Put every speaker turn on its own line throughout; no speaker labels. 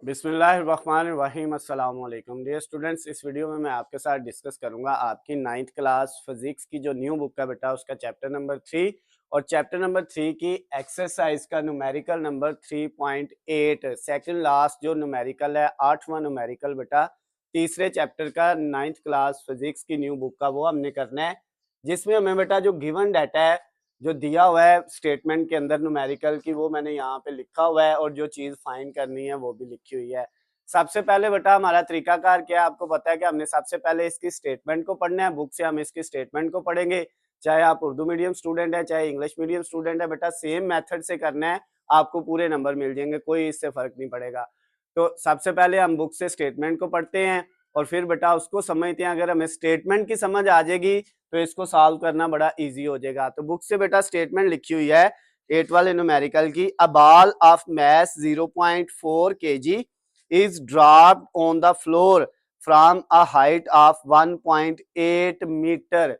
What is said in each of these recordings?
बिस्मिल्लाहिर्रहमानिर्रहीम अस्सलाम वालेकुम डियर स्टूडेंट्स। इस वीडियो में मैं आपके साथ डिस्कस करूंगा आपकी 9th क्लास फिजिक्स की जो न्यू बुक है बेटा उसका चैप्टर नंबर 3 और चैप्टर नंबर 3 की एक्सरसाइज का न्यूमेरिकल नंबर 3.8 सेकंड लास्ट जो न्यूमेरिकल है 8वां न्यूमेरिकल बेटा तीसरे चैप्टर का 9th क्लास फिजिक्स की न्यू बुक का वो हमने करना है, जिसमें हमें बेटा जो गिवन डाटा है जो दिया हुआ है स्टेटमेंट के अंदर न्यूमेरिकल की वो मैंने यहाँ पे लिखा हुआ है और जो चीज़ फाइंड करनी है वो भी लिखी हुई है। सबसे पहले बेटा हमारा तरीकाकार क्या है, आपको पता है कि हमने सबसे पहले इसकी स्टेटमेंट को पढ़ना है। बुक से हम इसकी स्टेटमेंट को पढ़ेंगे, चाहे आप उर्दू मीडियम स्टूडेंट है चाहे इंग्लिश मीडियम स्टूडेंट है, बेटा सेम मेथड से करना है, आपको पूरे नंबर मिल जाएंगे, कोई इससे फर्क नहीं पड़ेगा। तो सबसे पहले हम बुक से स्टेटमेंट को पढ़ते हैं और फिर बेटा उसको समझते हैं। अगर हमें स्टेटमेंट की समझ आ जाएगी तो इसको सॉल्व करना बड़ा इजी हो जाएगा। तो बुक से बेटा स्टेटमेंट लिखी हुई है 8 वाले न्यूमेरिकल की, a ball of mass 0.4 kg is dropped on the floor from a height of 1.8 metre.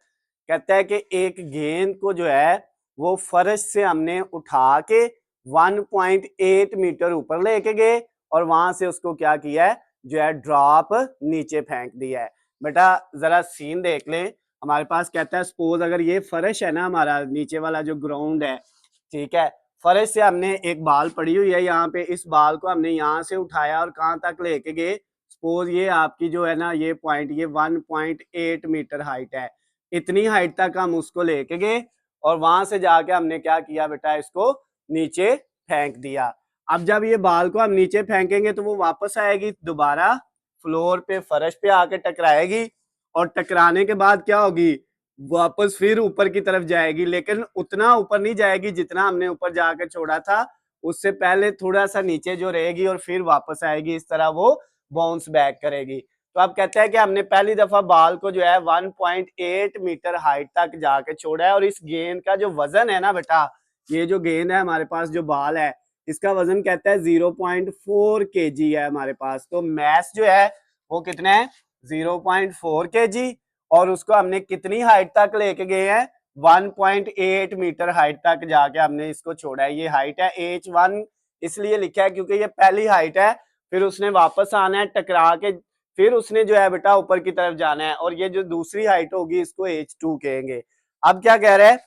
कहता है कि एक गेंद को जो है वो फर्श से हमने उठा के 1.8 मीटर ऊपर लेके गए और वहां से उसको क्या किया है, जो है ड्रॉप नीचे फेंक दिया है। बेटा जरा सीन देख लें। हमारे पास कहता है सपोज अगर ये फर्श है ना, हमारा नीचे वाला जो ग्राउंड है, ठीक है, फर्श से हमने एक बाल पड़ी हुई है यहाँ पे, इस बाल को हमने यहाँ से उठाया और कहाँ तक लेके गए, सपोज ये आपकी जो है ना ये पॉइंट, ये 1.8 मीटर हाइट है, इतनी हाइट तक हम उसको लेके गए और वहां से जाके हमने क्या किया बेटा, इसको नीचे फेंक दिया। अब जब ये बाल को हम नीचे फेंकेंगे तो वो वापस आएगी दोबारा फ्लोर पे, फर्श पे आके टकराएगी और टकराने के बाद क्या होगी, वापस फिर ऊपर की तरफ जाएगी, लेकिन उतना ऊपर नहीं जाएगी जितना हमने ऊपर जाकर छोड़ा था, उससे पहले थोड़ा सा नीचे जो रहेगी और फिर वापस आएगी, इस तरह वो बाउंस बैक करेगी। तो आप कहते हैं कि हमने पहली दफा बाल को जो है 1.8 मीटर हाइट तक जाके छोड़ा है और इस गेंद का जो वजन है ना बेटा, ये जो गेंद है हमारे पास, जो बाल है, इसका वजन कहता है 0.4 kg है हमारे पास। तो मैस जो है वो कितना है, 0.4 kg, और उसको हमने कितनी हाइट तक लेके गए हैं, 1.8 मीटर हाइट तक जाके हमने इसको छोड़ा है। ये हाइट है h1 इसलिए लिखा है क्योंकि ये पहली हाइट है, फिर उसने वापस आना है टकरा के, फिर उसने जो है बेटा ऊपर की तरफ जाना है, और ये जो दूसरी हाइट होगी इसको h2 कहेंगे। अब क्या कह रहा है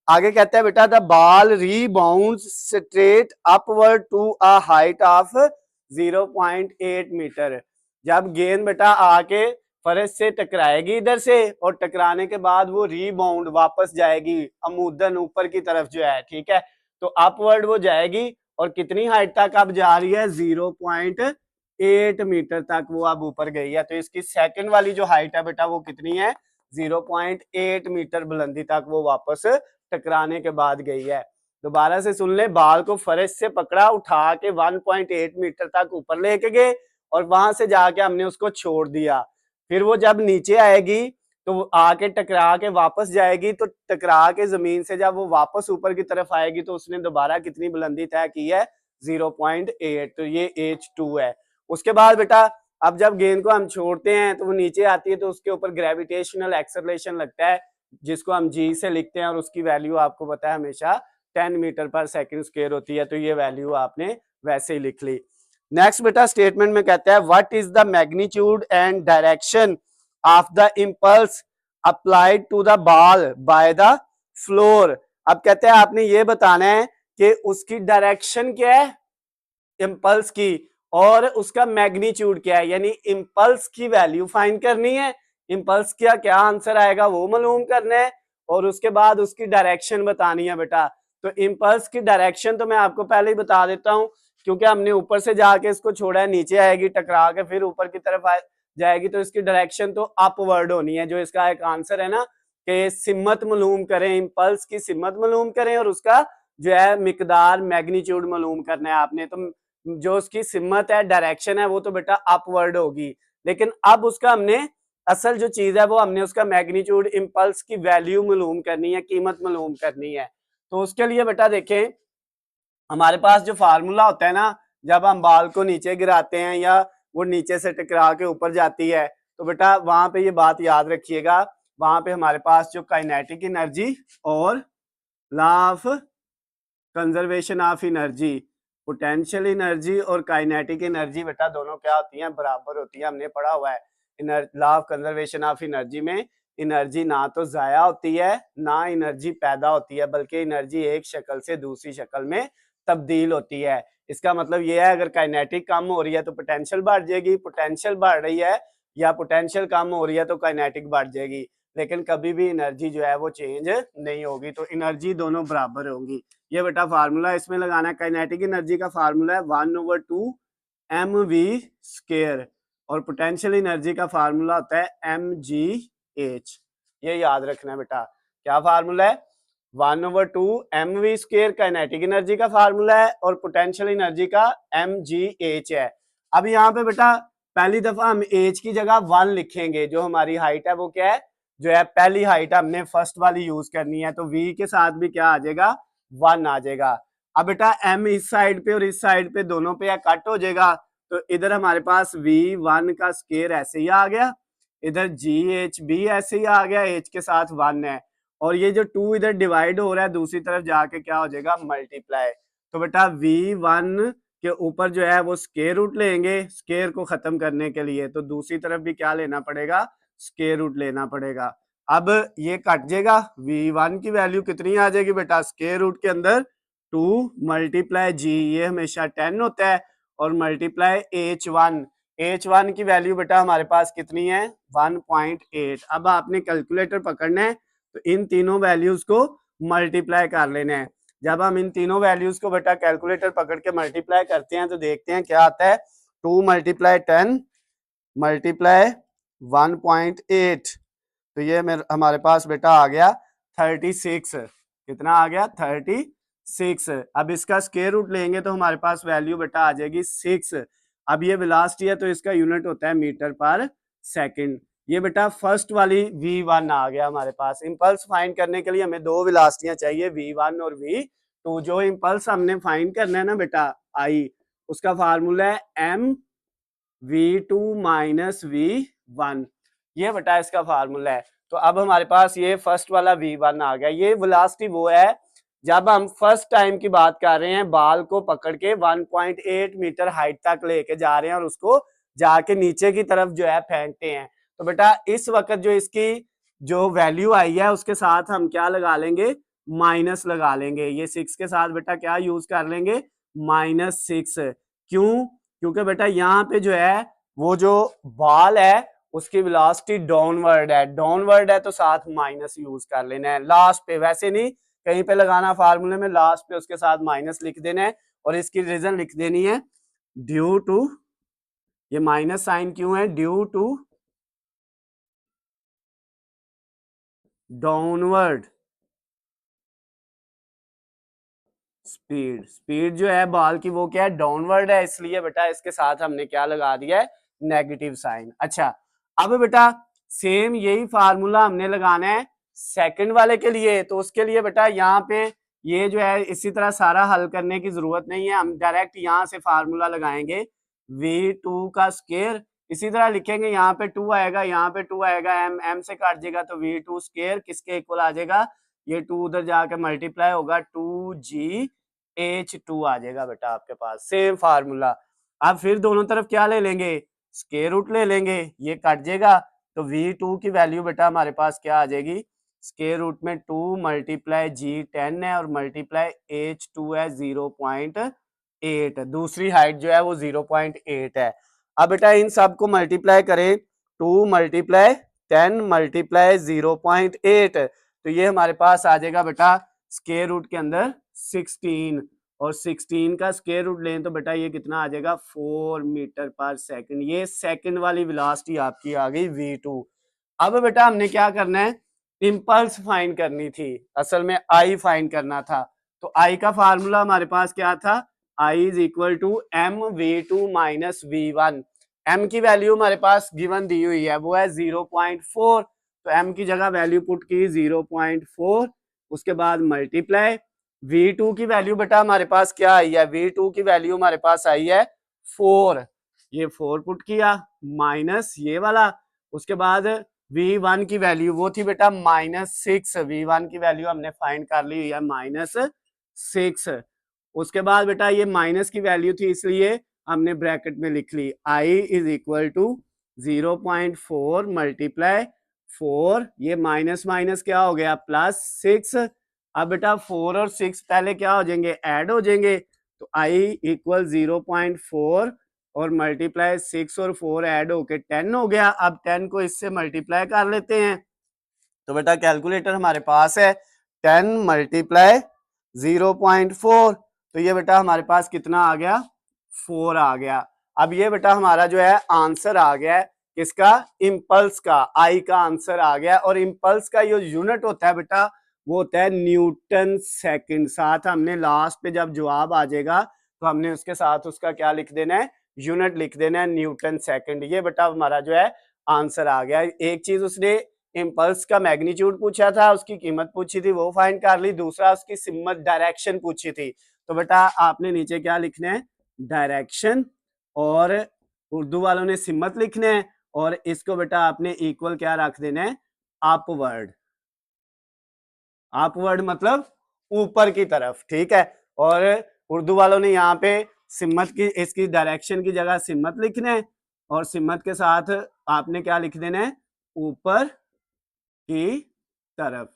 आगे, कहता है बेटा the ball rebounds straight upward to a height of 0.8 metre. जब गेंद बेटा आके फर्श से टकराएगी इधर से और टकराने के बाद वो रीबाउंड वापस जाएगी अमूदन ऊपर की तरफ जो है, ठीक है, तो अपवर्ड वो जाएगी और कितनी हाइट तक अब जा रही है, 0.8 मीटर तक वो अब ऊपर गई है। तो इसकी सेकंड वाली जो हाइट है बेटा वो कितनी है, 0.8 मीटर बुलंदी तक वो वापस टकराने के बाद गई है। दोबारा से सुन ले, बाल को फर्श से पकड़ा, उठा के 1.8 मीटर तक ऊपर लेके गए और वहां से जाके हमने उसको छोड़ दिया। फिर वो जब नीचे आएगी तो वो आके टकरा के वापस जाएगी, तो टकरा के जमीन से जब वो वापस ऊपर की तरफ आएगी तो उसने दोबारा कितनी बुलंदी तय की है, 0.8, तो ये h2 है। उसके बाद बेटा अब जब गेंद को हम छोड़ते हैं तो वो नीचे आती है, तो उसके ऊपर ग्रेविटेशनल एक्सेलरेशन लगता है जिसको हम g से लिखते हैं, और उसकी वैल्यू आपको पता है हमेशा 10 मीटर पर सेकंड स्क्वायर होती है, तो ये वैल्यू आपने वैसे ही लिख ली। नेक्स्ट बेटा स्टेटमेंट में कहता है what is the magnitude and direction of the impulse applied to the ball by the floor. अब कहते हैं आपने ये बताना है कि उसकी डायरेक्शन क्या है इंपल्स की और उसका मैग्नीट्यूड क्या है, यानी इंपल्स की वैल्यू फाइंड करनी है, इंपल्स का क्या आंसर आएगा वो मालूम करना है, और उसके बाद उसकी डायरेक्शन बतानी है बेटा। तो इंपल्स की डायरेक्शन तो मैं आपको पहले ही बता देता हूं, क्योंकि हमने ऊपर से जाके इसको छोड़ा है, नीचे आएगी टकरा के फिर ऊपर की तरफ जाएगी, तो इसकी डायरेक्शन तो अपवर्ड होनी है। जो इसका एक आंसर है ना कि सिमत मालूम करें, इंपल्स की सिमत मालूम करें और उसका जो है मिकदार मैग्नीट्यूड मालूम करना है आपने। तो जो उसकी सिमत है, डायरेक्शन है, वो तो बेटा अपवर्ड होगी, लेकिन अब उसका हमने असल जो चीज है वो हमने उसका मैग्नीट्यूड, इंपल्स की वैल्यू मालूम करनी है, कीमत मालूम करनी है। तो उसके लिए बेटा देखें, हमारे पास जो फार्मूला होता है ना, जब हम बाल को नीचे गिराते हैं या वो नीचे से टकरा के ऊपर जाती है, तो बेटा वहां पे ये बात याद रखिएगा, वहां पे हमारे पास जो काइनेटिक एनर्जी और law of conservation of energy, potential energy और काइनेटिक एनर्जी बेटा दोनों क्या होती हैं, बराबर होती है। हमने पढ़ा हुआ है law of conservation of energy में, एनर्जी ना तो जाया होती है ना एनर्जी पैदा होती है, बल्कि एनर्जी एक शक्ल से दूसरी शक्ल में तब्दील होती है। इसका मतलब ये है, अगर काइनेटिक कम हो रही है तो पोटेंशियल बढ़ जाएगी, पोटेंशियल बढ़ रही है या पोटेंशियल कम हो रही है तो काइनेटिक बढ़ जाएगी, लेकिन कभी भी एनर्जी जो है वो चेंज नहीं होगी। तो एनर्जी दोनों बराबर होंगी। ये बेटा फार्मूला इसमें लगाना है। काइनेटिक एनर्जी का फार्मूला है 1/2 mv², और पोटेंशियल एनर्जी का फार्मूला होता है mgh। ये याद रखना है बेटा। क्या फार्मूला है? 1/2 mv² काइनेटिक एनर्जी का फार्मूला है और पोटेंशियल एनर्जी का mgh है। अब यहाँ पे बेटा पहली दफा हम h की जगह 1 लिखेंगे। जो हमारी हाइट है वो क्या है, जो है पहली हाइट हमने फर्स्ट वाली यूज करनी है, तो v के साथ भी क्या आ जाएगा, 1 आ जाएगा। अब बेटा m इस साइड पे और इस साइड पे दोनों पे कट हो जाएगा, तो इधर हमारे पास v1 का स्क्वायर ऐसे ही आ गया, इधर gh भी ऐसे ही आ गया, h के साथ 1 है, और ये जो 2 इधर डिवाइड हो रहा है दूसरी तरफ जाके क्या हो जाएगा, मल्टीप्लाई। तो बेटा v1 के ऊपर जो है वो स्क्वायर रूट लेंगे स्क्वायर को खत्म करने के लिए, तो दूसरी तरफ भी क्या लेना पड़ेगा, स्क्वायर रूट लेना पड़ेगा। अब ये कट जाएगा, v1 की वैल्यू कितनी आ जाएगी बेटा, स्क्वायर रूट के अंदर 2 मल्टीप्लाई g, ये हमेशा 10 होता है, और मल्टीप्लाई h1 की वैल्यू बेटा हमारे पास कितनी है, 1.8। अब आपने कैलकुलेटर पकड़ना है, तो इन तीनों वैल्यूज को मल्टीप्लाई कर लेना है। जब हम इन तीनों वैल्यूज को बेटा कैलकुलेटर पकड़ के मल्टीप्लाई करते हैं तो देखते हैं क्या आता है, 2 मल्टीप्लाई 10 मल्टीप्लाई 1.8, तो ये हमारे पास बेटा आ गया 36। कितना आ गया, 36। अब इसका स्क्वायर रूट लेंगे तो हमारे पास वैल्यू बेटा आ जाएगी 6। अब ये वेलोसिटी है तो इसका यूनिट होता है मीटर पर सेकंड। ये बेटा फर्स्ट वाली v1 आ गया हमारे पास। इंपल्स फाइंड करने के लिए हमें दो वेलोसिटियां चाहिए, v1 और v2। जो इंपल्स हमने फाइंड करना है ना बेटा i, उसका फार्मूला है m v2 माइनस v1। ये बेटा इसका फार्मूला है। तो अब हमारे पास ये फर्स्ट वाला v1 आ गया। ये वेलोसिटी वो है जब हम फर्स्ट टाइम की बात कर रहे हैं, बाल को पकड़ के 1.8 मीटर हाइट तक लेके जा रहे हैं और उसको जाके नीचे की तरफ जो है फेंकते हैं। तो बेटा इस वक्त जो इसकी जो वैल्यू आई है उसके साथ हम क्या लगा लेंगे, माइनस लगा लेंगे। ये 6 के साथ बेटा क्या यूज कर लेंगे, -6। क्यों? क्योंकि बेटा यहाँ पे जो है वो जो बॉल है उसकी वेलोसिटी डाउनवर्ड है, तो साथ माइनस यूज कर लेना है लास्ट पे। वैसे नहीं कहीं पे लगाना फार्मूले में, लास्ट पे उसके साथ माइनस लिख देना है, और इसकी रीजन लिख देनी है ड्यू टू, ये माइनस साइन क्यों है, ड्यू टू डाउनवर्ड स्पीड जो है बॉल की वो क्या है, डाउनवर्ड है, इसलिए बेटा इसके साथ हमने क्या लगा दिया है, नेगेटिव साइन। अच्छा अब बेटा सेम यही फार्मूला हमने लगाना है सेकंड वाले के लिए। तो उसके लिए बेटा यहाँ पे ये जो है इसी तरह सारा हल करने की जरूरत नहीं है, हम डायरेक्ट यहाँ से फार्मूला लगाएंगे v2 का स्क्वायर, इसी तरह लिखेंगे, यहाँ पे 2 आएगा, यहाँ पे 2 आएगा, m से काट जाएगा, तो v2 स्क्वायर किसके इक्वल आ जाएगा, ये 2 उधर जाके मल्टीप्लाई होगा 2gh2 आ जाएगा बेटा आपके पास। Same formula. अब फिर दोनों तरफ क्या ले लेंगे, स्क्वायर रूट ले लेंगे, ये कट जाएगा, तो v2 की वैल्यू बेटा हमारे पास क्या आ जाएगी, स्क्वायर रूट में 2 मल्टीप्लाई g 10 है और मल्टीप्लाई h2 है 0.8, दूसरी हाइट जो है वो 0.8 है। अब बेटा इन सब को मल्टीप्लाई करें, 2 मल्टीप्लाई 10 मल्टीप्लाई 0.8, तो ये हमारे पास आ जाएगा बेटा स्क्वायर रूट के अंदर 16, और 16 का स्क्वायर रूट लें तो बेटा ये कितना आ जाएगा, 4 मीटर पर सेकंड। ये सेकंड वाली वेलोसिटी आपकी आ गई v2। अब बेटा हमने क्या करना है, इंपल्स फाइंड करनी थी, असल में आई फाइंड करना था। तो आई का फार्मूला हमारे पास क्या था, I is equal to mv2 minus v1। m की वैल्यू हमारे पास गिवन दी हुई है, वो है 0.4, तो m की जगह वैल्यू पुट की 0.4, उसके बाद मल्टीप्लाई v2 की वैल्यू बेटा हमारे पास क्या आई है, v2 की वैल्यू हमारे पास आई है 4, ये 4 पुट किया, माइनस ये वाला, उसके बाद v1 की वैल्यू वो थी बेटा -6, v1 की वैल्यू हमने फाइंड कर ली है -6, उसके बाद बेटा ये माइनस की वैल्यू थी इसलिए हमने ब्रैकेट में लिख ली I is equal to 0.4 multiply 4, ये माइनस माइनस क्या हो गया +6। अब बेटा 4 और 6 पहले क्या हो जाएंगे ऐड हो जाएंगे, तो I इक्वल 0.4 और मल्टीप्लाई 6 और 4 ऐड होके 10 हो गया। अब 10 को इससे मल्टीप्लाई कर लेते हैं, तो बेटा कैलकुलेटर हमारे पास है 10 मल्टीप्लाई 0.4, तो ये बेटा हमारे पास कितना आ गया 4 आ गया। अब ये बेटा हमारा जो है आंसर आ गया है किसका, इम्पल्स का, आई का आंसर आ गया। और इम्पल्स का जो यूनिट होता है बेटा वो होता है न्यूटन सेकंड। साथ हमने लास्ट पे जब जवाब आ जाएगा तो हमने उसके साथ उसका क्या लिख देना है, यूनिट लिख देना है न्यूटन सेकंड। ये बेटा हमारा जो है आंसर आ गया। एक चीज उसने इम्पल्स का मैग्नीट्यूड पूछा था, उसकी कीमत पूछी थी, वो फाइंड कर ली। दूसरा उसकी सिमत डायरेक्शन पूछी थी, तो बेटा आपने नीचे क्या लिखना है डायरेक्शन, और उर्दू वालों ने सिमत लिखना है, और इसको बेटा आपने इक्वल क्या रख देना है अपवर्ड। अपवर्ड मतलब ऊपर की तरफ, ठीक है। और उर्दू वालों ने यहाँ पे सिमत की, इसकी डायरेक्शन की जगह सिमत लिखना है, और सिमत के साथ आपने क्या लिख देना है ऊपर की तरफ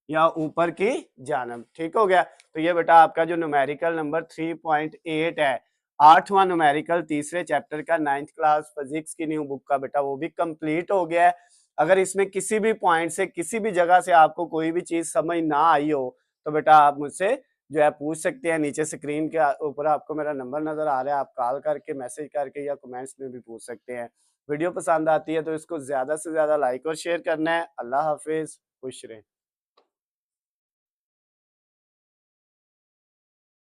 या ऊपर की जानब, ठीक हो गया। तो ये बेटा आपका जो न्यूमेरिकल नंबर 3.8 है, 8वां न्यूमेरिकल तीसरे चैप्टर का 9th क्लास फिजिक्स की न्यू बुक का बेटा वो भी कंप्लीट हो गया है। अगर इसमें किसी भी पॉइंट से किसी भी जगह से आपको कोई भी चीज समझ ना आई हो तो बेटा आप मुझसे जो है पूछ सकते हैं। नीचे स्क्रीन के ऊपर आपको मेरा नंबर नजर आ रहा है, आप कॉल करके मैसेज करके या कमेंट्स में भी पूछ सकते हैं। वीडियो पसंद आती है तो इसको ज्यादा से ज्यादा लाइक और शेयर करना है। अल्लाह हाफिज, खुश रहें।